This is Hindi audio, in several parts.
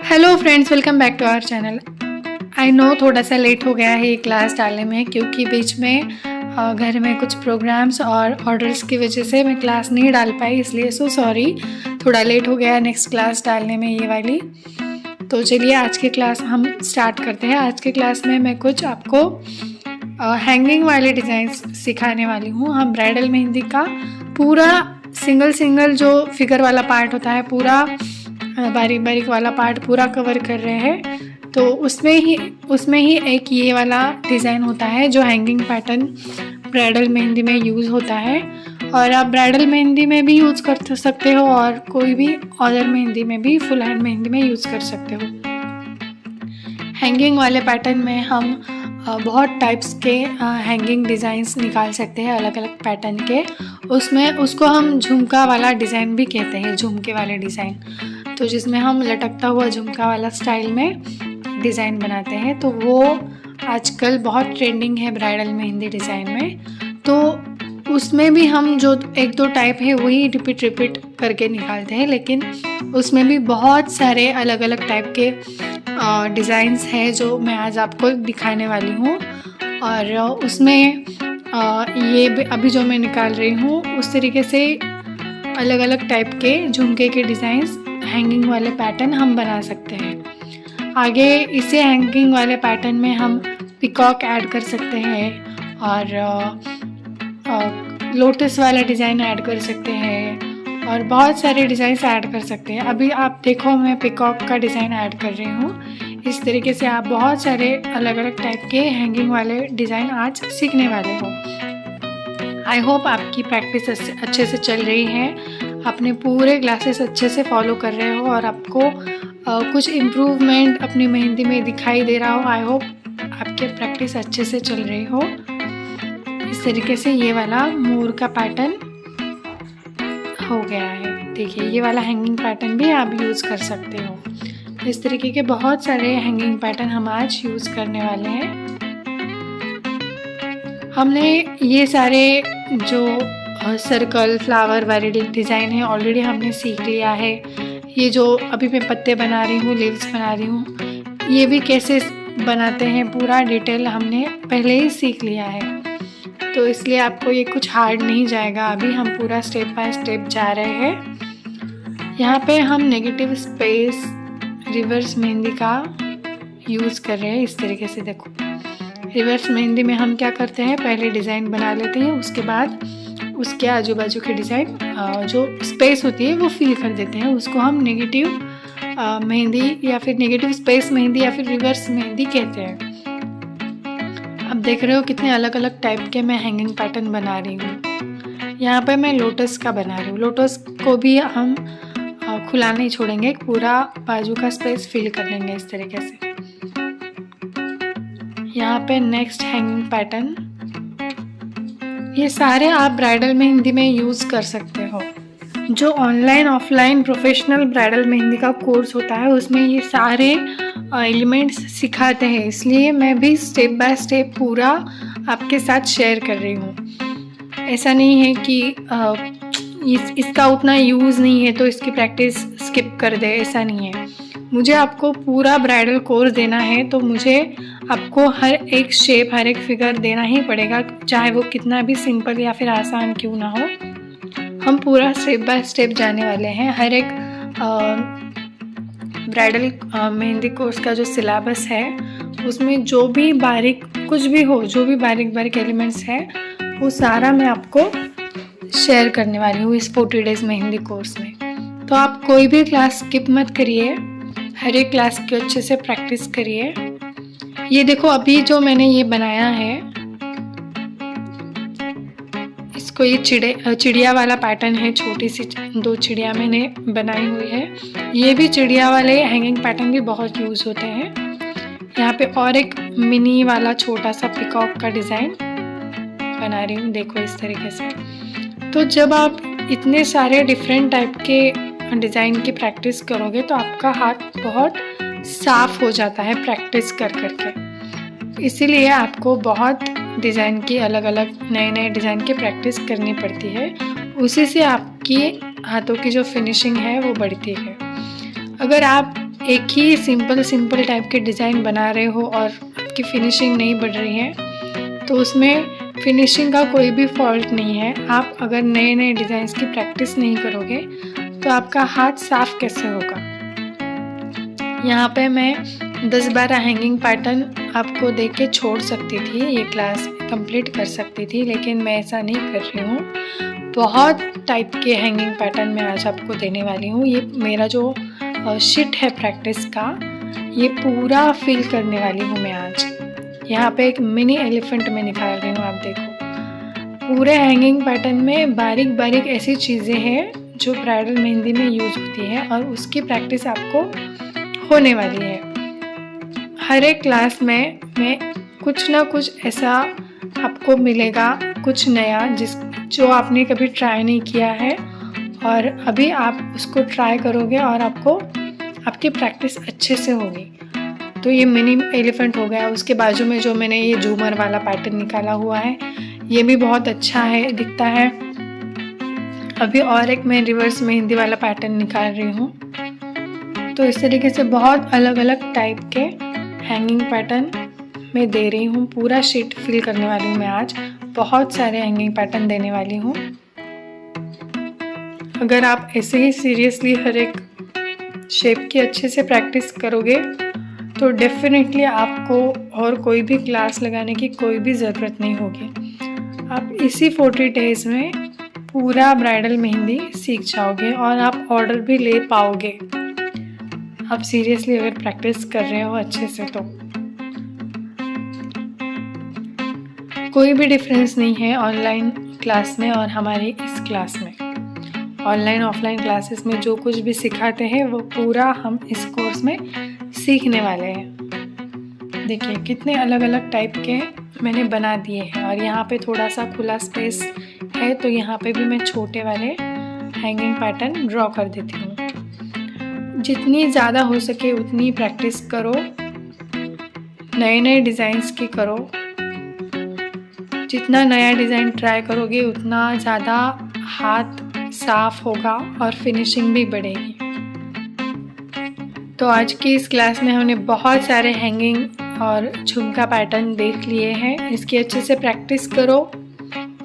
Hello friends, welcome back to our channel. I know थोड़ा सा लेट हो गया है ये क्लास डालने में, क्योंकि बीच में घर में कुछ प्रोग्राम्स और ऑर्डर्स की वजह से मैं क्लास नहीं डाल पाई, इसलिए सो सॉरी। थोड़ा लेट हो गया नेक्स्ट क्लास डालने में ये वाली। तो चलिए आज की क्लास हम स्टार्ट करते हैं। आज की क्लास में मैं कुछ आपको हैंगिंग वाले डिज़ाइंस सिखाने वाली हूँ। हम ब्राइडल मेहंदी का पूरा सिंगल जो फिगर वाला पार्ट होता है, पूरा बारीक बारीक वाला पार्ट पूरा कवर कर रहे हैं। तो उसमें ही एक ये वाला डिज़ाइन होता है जो हैंगिंग पैटर्न ब्राइडल मेहंदी में यूज़ होता है, और आप ब्राइडल मेहंदी में भी यूज़ कर सकते हो और कोई भी अदर मेहंदी में भी, फुल हैंड मेहंदी में यूज़ कर सकते हो। हैंगिंग वाले पैटर्न में हम बहुत टाइप्स के हैंगिंग डिज़ाइंस निकाल सकते हैं, अलग अलग पैटर्न के। उसको हम झुमका वाला डिज़ाइन भी कहते हैं, झुमके वाले डिज़ाइन। तो जिसमें हम लटकता हुआ झुमका वाला स्टाइल में डिज़ाइन बनाते हैं, तो वो आजकल बहुत ट्रेंडिंग है ब्राइडल मेहंदी डिज़ाइन में। तो उसमें भी हम जो एक दो टाइप है वही रिपीट करके निकालते हैं, लेकिन उसमें भी बहुत सारे अलग अलग टाइप के डिज़ाइंस हैं जो मैं आज आपको दिखाने वाली हूँ। और उसमें ये अभी जो मैं निकाल रही हूँ उस तरीके से अलग अलग टाइप के झुमके के डिज़ाइंस, हैंगिंग वाले पैटर्न हम बना सकते हैं। आगे इसे हैंगिंग वाले पैटर्न में हम पिकॉक ऐड कर सकते हैं और लोटस वाला डिज़ाइन ऐड कर सकते हैं और बहुत सारे डिज़ाइंस ऐड कर सकते हैं। अभी आप देखो मैं पिकॉक का डिज़ाइन ऐड कर रही हूँ। इस तरीके से आप बहुत सारे अलग अलग टाइप के हैंगिंग वाले डिज़ाइन आज सीखने वाले हो। आई होप आपकी प्रैक्टिस अच्छे से चल रही है, अपने पूरे क्लासेस अच्छे से फॉलो कर रहे हो और आपको कुछ इम्प्रूवमेंट अपनी मेहंदी में दिखाई दे रहा हो। आई होप आपके प्रैक्टिस अच्छे से चल रही हो। इस तरीके से ये वाला मोर का पैटर्न हो गया है। देखिए ये वाला हैंगिंग पैटर्न भी आप यूज़ कर सकते हो। इस तरीके के बहुत सारे हैंगिंग पैटर्न हम आज यूज़ करने वाले हैं। हमने ये सारे जो सर्कल फ्लावर वाले डिज़ाइन है ऑलरेडी हमने सीख लिया है। ये जो अभी मैं पत्ते बना रही हूँ, लीव्स बना रही हूँ, ये भी कैसे बनाते हैं पूरा डिटेल हमने पहले ही सीख लिया है। तो इसलिए आपको ये कुछ हार्ड नहीं जाएगा। अभी हम पूरा स्टेप बाय स्टेप जा रहे हैं। यहाँ पे हम नेगेटिव स्पेस रिवर्स मेहंदी का यूज़ कर रहे हैं। इस तरीके से देखो, रिवर्स मेहंदी में हम क्या करते हैं, पहले डिज़ाइन बना लेते हैं, उसके बाद उसके आजू बाजू के डिज़ाइन जो स्पेस होती है वो फिल कर देते हैं। उसको हम नेगेटिव मेहंदी या फिर नेगेटिव स्पेस मेहंदी या फिर रिवर्स मेहंदी कहते हैं। अब देख रहे हो कितने अलग अलग टाइप के मैं हैंगिंग पैटर्न बना रही हूँ। यहाँ पे मैं लोटस का बना रही हूँ। लोटस को भी हम खुला नहीं छोड़ेंगे, पूरा बाजू का स्पेस फिल कर देंगे इस तरीके से। यहाँ पे नेक्स्ट हैंगिंग पैटर्न, ये सारे आप ब्राइडल मेहंदी में यूज़ कर सकते हो। जो online offline professional bridal mehndi का कोर्स होता है उसमें ये सारे एलिमेंट्स सिखाते हैं, इसलिए मैं भी स्टेप बाय स्टेप पूरा आपके साथ शेयर कर रही हूँ। ऐसा नहीं है कि इसका उतना यूज़ नहीं है तो इसकी प्रैक्टिस स्किप कर दे, ऐसा नहीं है। मुझे आपको पूरा ब्राइडल कोर्स देना है तो मुझे आपको हर एक शेप, हर एक फिगर देना ही पड़ेगा, चाहे वो कितना भी सिंपल या फिर आसान क्यों ना हो। हम पूरा स्टेप बाय स्टेप जाने वाले हैं। हर एक ब्राइडल मेहंदी कोर्स का जो सिलेबस है उसमें जो भी बारीक कुछ भी हो, जो भी बारीक बारीक एलिमेंट्स है वो सारा मैं आपको शेयर करने वाली हूँ इस 40 डेज मेहंदी कोर्स में। तो आप कोई भी क्लास स्किप मत करिए, हर एक क्लास की अच्छे से प्रैक्टिस करिए। ये देखो अभी जो मैंने ये बनाया है, इसको ये चिड़िया वाला पैटर्न है। छोटी सी 2 चिड़िया मैंने बनाई हुई है। ये भी चिड़िया वाले हैंगिंग पैटर्न भी बहुत यूज़ होते हैं। यहाँ पे और एक मिनी वाला छोटा सा पिकॉक का डिज़ाइन बना रही हूँ, देखो इस तरीके से। तो जब आप इतने सारे डिफरेंट टाइप के डिज़ाइन की प्रैक्टिस करोगे तो आपका हाथ बहुत साफ हो जाता है प्रैक्टिस कर करके। इसीलिए आपको बहुत डिज़ाइन की अलग अलग नए डिज़ाइन की प्रैक्टिस करनी पड़ती है, उसी से आपकी हाथों की जो फिनिशिंग है वो बढ़ती है। अगर आप एक ही सिंपल टाइप के डिज़ाइन बना रहे हो और आपकी फिनिशिंग नहीं बढ़ रही है तो उसमें फिनिशिंग का कोई भी फॉल्ट नहीं है। आप अगर नए नए डिज़ाइंस की प्रैक्टिस नहीं करोगे तो आपका हाथ साफ कैसे होगा। यहाँ पे मैं 10-12 हैंगिंग पैटर्न आपको देख के छोड़ सकती थी, ये क्लास कंप्लीट कर सकती थी, लेकिन मैं ऐसा नहीं कर रही हूँ। बहुत टाइप के हैंगिंग पैटर्न मैं आज आपको देने वाली हूँ। ये मेरा जो शीट है प्रैक्टिस का, ये पूरा फिल करने वाली हूँ मैं आज। यहाँ पे एक मिनी एलिफेंट में निकाल रही हूँ, आप देखो। पूरे हैंगिंग पैटर्न में बारीक बारीक ऐसी चीज़ें हैं जो ब्राइडल मेहंदी में यूज होती है और उसकी प्रैक्टिस आपको होने वाली है। हर एक क्लास में मैं कुछ ना कुछ ऐसा आपको मिलेगा, कुछ नया जो आपने कभी ट्राई नहीं किया है और अभी आप उसको ट्राई करोगे और आपकी प्रैक्टिस अच्छे से होगी। तो ये मिनी एलिफेंट हो गया। उसके बाजू में जो मैंने ये झूमर वाला पैटर्न निकाला हुआ है, ये भी बहुत अच्छा है, दिखता है। अभी और एक मैं रिवर्स मेहंदी वाला पैटर्न निकाल रही हूँ। तो इस तरीके से बहुत अलग अलग टाइप के हैंगिंग पैटर्न मैं दे रही हूँ। पूरा शीट फिल करने वाली हूँ मैं आज। बहुत सारे हैंगिंग पैटर्न देने वाली हूँ। अगर आप ऐसे ही सीरियसली हर एक शेप की अच्छे से प्रैक्टिस करोगे तो डेफिनेटली आपको और कोई भी क्लास लगाने की कोई भी ज़रूरत नहीं होगी। आप इसी 40 डेज़ में पूरा ब्राइडल मेहंदी सीख जाओगे और आप ऑर्डर भी ले पाओगे। आप सीरियसली अगर प्रैक्टिस कर रहे हो अच्छे से तो कोई भी डिफरेंस नहीं है ऑनलाइन क्लास में और हमारी इस क्लास में। ऑनलाइन ऑफलाइन क्लासेस में जो कुछ भी सिखाते हैं वो पूरा हम इस कोर्स में सीखने वाले हैं। देखिए कितने अलग अलग टाइप के मैंने बना दिए हैं और यहाँ पे थोड़ा सा खुला स्पेस है तो यहाँ पे भी मैं छोटे वाले हैंगिंग पैटर्न ड्रॉ कर देती हूँ। जितनी ज़्यादा हो सके उतनी प्रैक्टिस करो, नए नए डिज़ाइंस की करो। जितना नया डिज़ाइन ट्राई करोगे उतना ज़्यादा हाथ साफ होगा और फिनिशिंग भी बढ़ेगी। तो आज की इस क्लास में हमने बहुत सारे हैंगिंग और झुमका पैटर्न देख लिए हैं। इसकी अच्छे से प्रैक्टिस करो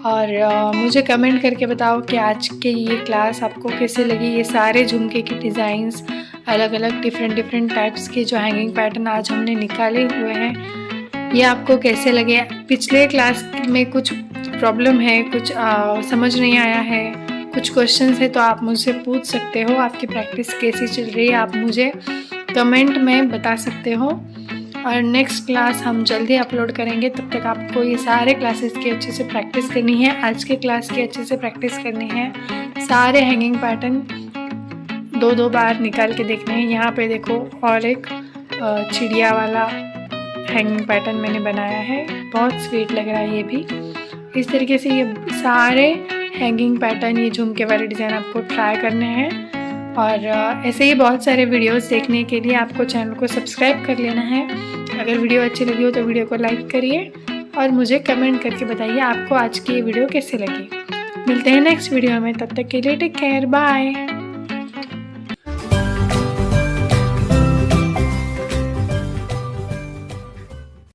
और मुझे कमेंट करके बताओ कि आज के ये क्लास आपको कैसे लगी। ये सारे झुमके के डिज़ाइंस अलग अलग डिफरेंट टाइप्स के जो हैंगिंग पैटर्न आज हमने निकाले हुए हैं, ये आपको कैसे लगे। पिछले क्लास में कुछ प्रॉब्लम है, कुछ समझ नहीं आया है, कुछ क्वेश्चंस है तो आप मुझसे पूछ सकते हो। आपकी प्रैक्टिस कैसी चल रही है आप मुझे कमेंट में बता सकते हो। और नेक्स्ट क्लास हम जल्दी अपलोड करेंगे। तब तक आपको ये सारे क्लासेस की अच्छे से प्रैक्टिस करनी है। आज के क्लास की अच्छे से प्रैक्टिस करनी है। सारे हैंगिंग पैटर्न 2-2 बार निकाल के देखने हैं। यहाँ पे देखो और एक चिड़िया वाला हैंगिंग पैटर्न मैंने बनाया है, बहुत स्वीट लग रहा है ये भी। इस तरीके से ये सारे हैंगिंग पैटर्न, ये झुमके वाले डिज़ाइन आपको ट्राई करने हैं। और ऐसे ही बहुत सारे वीडियोस देखने के लिए आपको चैनल को सब्सक्राइब कर लेना है। अगर वीडियो अच्छी लगी हो तो वीडियो को लाइक करिए और मुझे कमेंट करके बताइए आपको आज की ये वीडियो कैसी लगी। मिलते हैं नेक्स्ट वीडियो में, तब तक के लिए टेक केयर, बाय।